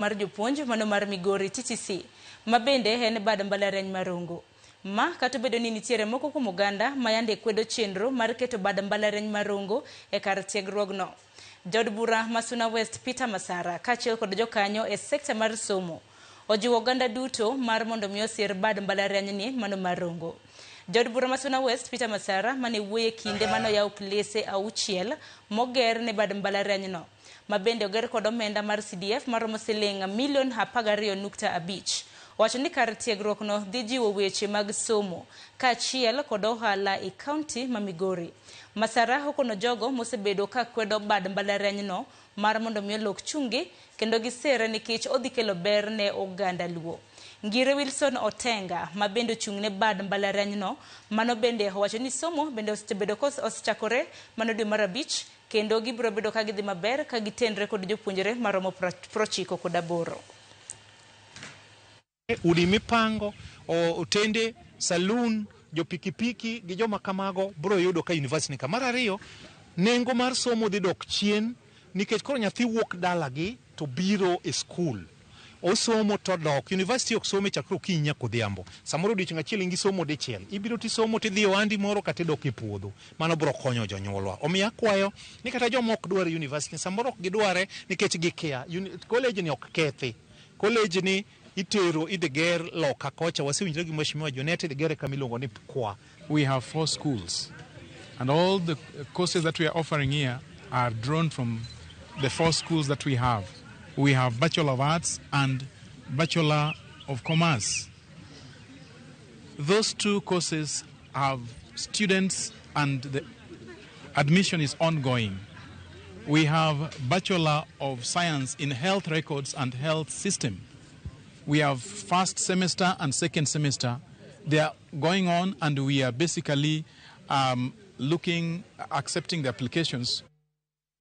mar jopuonj mano mar Migori TTC mabende en bad mbalariany mar Rongo. Ma kata bedo ni nitiere moko kuom oganda ma yande kwedo chenro mar keto bad mbalariany mar Rongo e kar tiegruogno. Jod bura Masuna West Peter Masara kaachiel kod jokanyo e sekta mar somo ojiwo oganda duto mar mondo mi osir bad mbalariany ni mano mar Rongo. Jod bura Masuna West Peter Masara mane wuoye kinde mano yaw klese auchiel moger ne bad mbalariany no mabende oger kod omenda mar CDF maromo siling $12.5 wacho ni kar tiegruok no dhi jiwo weche mag somo kaachiel kod ohala e kaunti ma Migori. Masara okono jogo mosebedo ka kwedo bad mbalariany no mar mondo mi olok chungi kendo gisere nikech odhi kelo ber ne oganda luo. Ngire Wilson Otenga mabende chung ne bad mbalariany no mano bende wacho ni somo bende osebedo osechakore mano dwe mar 5 kendo gibiro bedo ka gidhi maber ka gitenre kod jopuonjre maromo 98. Udi mipango otende saloon jo pikipiki gi joma kamago bro yudo ka university ka mar ariyo nengo mar somo dhi dok chien nikech koro nyathi wuok dalagi to biro e school osomo to dok university ok some chakro kinya kodhiambo samoro odiochieng' achiel ingi somo dichiel ibiro ti somo ti dhi owandi moro kata dok e puodho mano bro konyo jonyuolwa omiyo akwayo ni kata joma ok dwar university samoro ok gidware nikech gikia college ni ok kethi college ni itero idhiger loka kocha wasewinjre gi mheshimiwa Jonete idhigere kamilongo ni kwa. We have 4 schools and all the courses that we are offering here are drawn from the 4 schools that we have. We have Bachelor of Arts and Bachelor of Commerce. Those 2 courses have students and the admission is ongoing. We have Bachelor of Science in Health Records and Health System. We have first semester and second semester. They are going on and we are basically accepting the applications.